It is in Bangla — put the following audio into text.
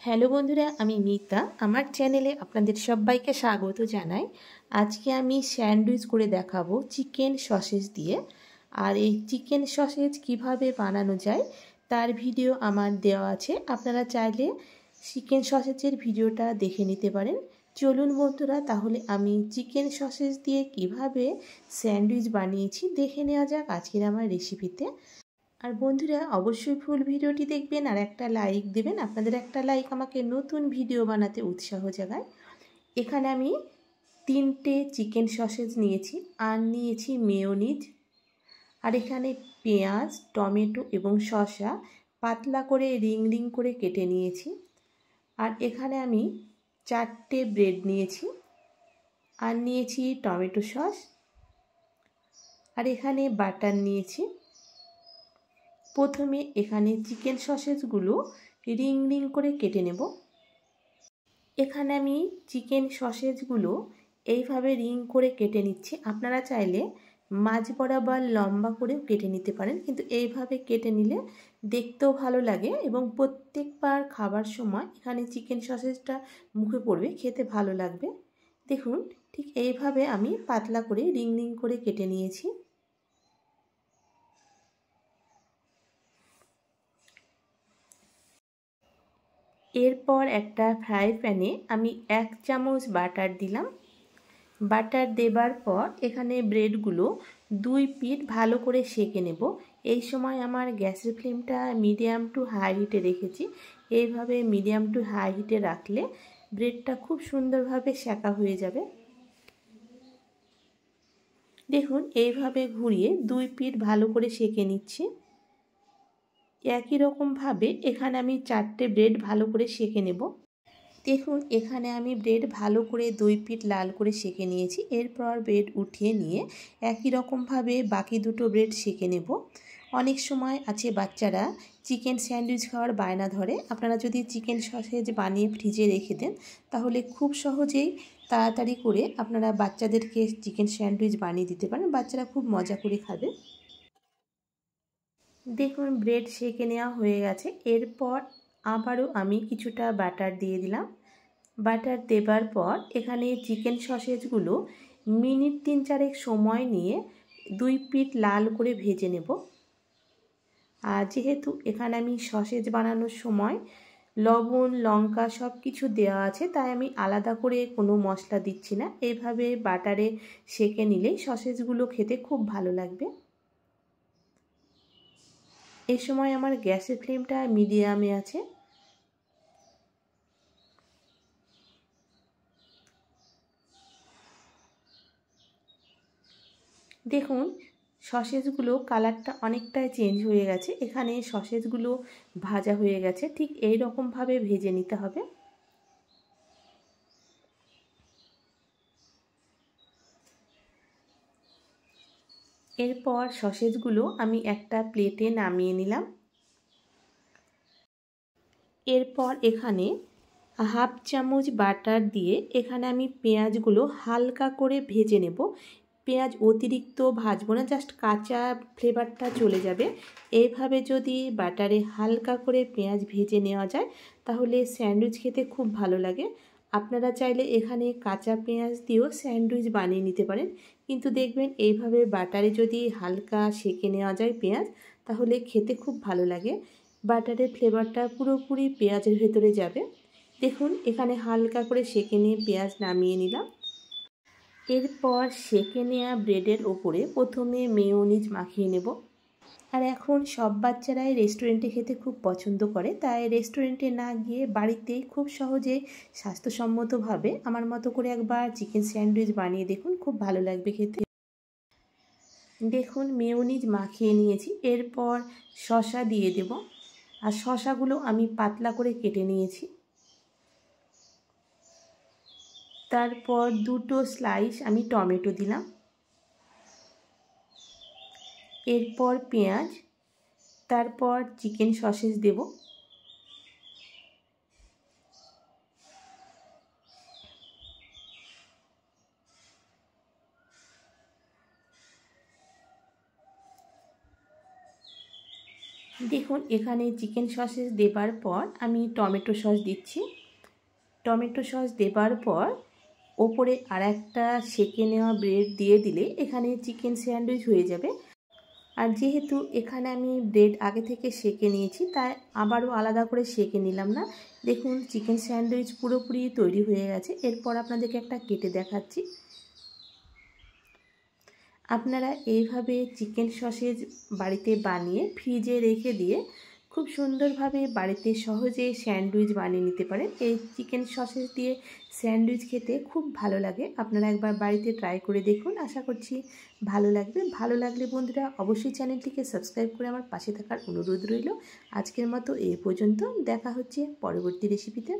হ্যালো বন্ধুরা, আমি মিতা। আমার চ্যানেলে আপনাদের সবাইকে স্বাগত জানাই। আজকে আমি স্যান্ডউইচ করে দেখাবো চিকেন সসেজ দিয়ে। আর এই চিকেন সসেজ কিভাবে বানানো যায় তার ভিডিও আমার দেওয়া আছে, আপনারা চাইলে চিকেন সসেজের ভিডিওটা দেখে নিতে পারেন। চলুন বন্ধুরা, তাহলে আমি চিকেন সসেজ দিয়ে কিভাবে স্যান্ডউইচ বানিয়েছি দেখে নেওয়া যাক আজকের আমার রেসিপিতে। আর বন্ধুরা, অবশ্যই ফুল ভিডিওটি দেখবেন আর একটা লাইক দেবেন। আপনাদের একটা লাইক আমাকে নতুন ভিডিও বানাতে উৎসাহ জাগায়। এখানে আমি 3টে চিকেন সসেজ নিয়েছি আর নিয়েছি মেয়োনিজ। আর এখানে পেঁয়াজ, টমেটো এবং শসা পাতলা করে রিং রিং করে কেটে নিয়েছি। আর এখানে আমি 4টে ব্রেড নিয়েছি আর নিয়েছি টমেটো সস। আর এখানে বাটার নিয়েছি। প্রথমে এখানে চিকেন সসেজগুলো রিং রিং করে কেটে নেব। এখানে আমি চিকেন সসেজগুলো এইভাবে রিং করে কেটে নিচ্ছি। আপনারা চাইলে মাঝ বরাবর লম্বা করেও কেটে নিতে পারেন, কিন্তু এইভাবে কেটে নিলে দেখতেও ভালো লাগে এবং প্রত্যেকবার খাবার সময় এখানে চিকেন সসেজটা মুখে পড়বে, খেতে ভালো লাগবে। দেখুন, ঠিক এইভাবে আমি পাতলা করে রিং রিং করে কেটে নিয়েছি। এরপর একটা ফ্রাই প্যানে আমি 1 চামচ বাটার দিলাম। বাটার দেবার পর এখানে ব্রেডগুলো 2 পিঠ ভালো করে সেঁকে নেব। এই সময় আমার গ্যাসের ফ্লেমটা মিডিয়াম টু হাই হিটে রেখেছি। এইভাবে মিডিয়াম টু হাই হিটে রাখলে ব্রেডটা খুব সুন্দরভাবে সেঁকা হয়ে যাবে। দেখুন, এইভাবে ঘুরিয়ে 2 পিঠ ভালো করে সেঁকে নিচ্ছি। একই রকমভাবে এখানে আমি 4টে ব্রেড ভালো করে সেঁকে নেব। দেখুন, এখানে আমি ব্রেড ভালো করে 2 পিঠ লাল করে সেঁকে নিয়েছি। এরপর ব্রেড উঠিয়ে নিয়ে একই রকমভাবে বাকি দুটো ব্রেড সেঁকে নেব। অনেক সময় আছে বাচ্চারা চিকেন স্যান্ডউইচ খাওয়ার বায়না ধরে। আপনারা যদি চিকেন সসেজ বানিয়ে ফ্রিজে রেখে দেন তাহলে খুব সহজেই তাড়াতাড়ি করে আপনারা বাচ্চাদেরকে চিকেন স্যান্ডউইচ বানিয়ে দিতে পারেন। বাচ্চারা খুব মজা করে খাবে। দেখুন, ব্রেড সেঁকে নেওয়া হয়ে গেছে। এরপর আবারও আমি কিছুটা বাটার দিয়ে দিলাম। বাটার দেবার পর এখানে চিকেন সসেজগুলো মিনিট 3-4 সময় নিয়ে 2 পিঠ লাল করে ভেজে নেব। আর যেহেতু এখানে আমি সসেজ বানানোর সময় লবণ, লঙ্কা সব কিছু দেওয়া আছে, তাই আমি আলাদা করে কোনো মশলা দিচ্ছি না। এইভাবে বাটারে সেঁকে নিলেই সসেজগুলো খেতে খুব ভালো লাগবে। এই সময় আমার গ্যাসের ফ্লেমটা মিডিয়ামে আছে। দেখুন, সসেজগুলো কালারটা অনেকটাই চেঞ্জ হয়ে গেছে। এখানে সসেজগুলো ভাজা হয়ে গেছে, ঠিক এই রকমভাবে ভেজে নিতে হবে। এরপর সসেজগুলো আমি একটা প্লেটে নামিয়ে নিলাম। এরপর এখানে 1/2 চামচ বাটার দিয়ে এখানে আমি পেঁয়াজগুলো হালকা করে ভেজে নেব। পেঁয়াজ অতিরিক্ত ভাজবো না, জাস্ট কাঁচা ফ্লেভারটা চলে যাবে। এইভাবে যদি বাটারে হালকা করে পেঁয়াজ ভেজে নেওয়া যায় তাহলে স্যান্ডউইচ খেতে খুব ভালো লাগে। আপনারা চাইলে এখানে কাঁচা পেঁয়াজ দিয়েও স্যান্ডউইচ বানিয়ে নিতে পারেন, কিন্তু দেখবেন এইভাবে বাটারে যদি হালকা সেঁকে নেওয়া যায় পেঁয়াজ, তাহলে খেতে খুব ভালো লাগে। বাটারের ফ্লেভারটা পুরোপুরি পেঁয়াজের ভেতরে যাবে। দেখুন, এখানে হালকা করে সেঁকে নিয়ে পেঁয়াজ নামিয়ে নিলাম। এরপর সেঁকে নেওয়া ব্রেডের ওপরে প্রথমে মেয়োনিজ মাখিয়ে নেব। আর এখন সব বাচ্চারাই রেস্টুরেন্টে খেতে খুব পছন্দ করে, তাই রেস্টুরেন্টে না গিয়ে বাড়িতেই খুব সহজে স্বাস্থ্যসম্মতভাবে আমার মতো করে একবার চিকেন স্যান্ডউইচ বানিয়ে দেখুন, খুব ভালো লাগবে খেতে। দেখুন, মেয়োনিজ মাখিয়ে নিয়েছি। এরপর শসা দিয়ে দেব। আর শসাগুলো আমি পাতলা করে কেটে নিয়েছি। তারপর 2টো স্লাইস আমি টমেটো দিলাম। এরপর পেঁয়াজ, তারপর চিকেন সসেজ দেব। দেখুন এখানে চিকেন সসেস দেবার পর আমি টমেটো সস দিচ্ছি। টমেটো সস দেবার পর ওপরে আর একটা সেঁকে নেওয়া ব্রেড দিয়ে দিলে এখানে চিকেন স্যান্ডউইচ হয়ে যাবে। আর যেহেতু এখানে আমি ব্রেড আগে থেকে সেঁকে নিয়েছি, তাই আবারও আলাদা করে সেঁকে নিলাম না। দেখুন চিকেন স্যান্ডউইচ পুরোপুরি তৈরি হয়ে গেছে। এরপর আপনাদেরকে একটা কেটে দেখাচ্ছি। আপনারা এইভাবে চিকেন সসেজ বাড়িতে বানিয়ে ফ্রিজে রেখে দিয়ে খুব সুন্দরভাবে বাড়িতে সহজে স্যান্ডউইচ বানিয়ে নিতে পারেন। এই চিকেন সসেজ দিয়ে স্যান্ডউইচ খেতে খুব ভালো লাগে। আপনারা একবার বাড়িতে ট্রাই করে দেখুন, আশা করছি ভালো লাগবে। ভালো লাগলে বন্ধুরা অবশ্যই চ্যানেলটিকে সাবস্ক্রাইব করে আমার পাশে থাকার অনুরোধ রইল। আজকের মতো এই পর্যন্ত, দেখা হচ্ছে পরবর্তী রেসিপিতে।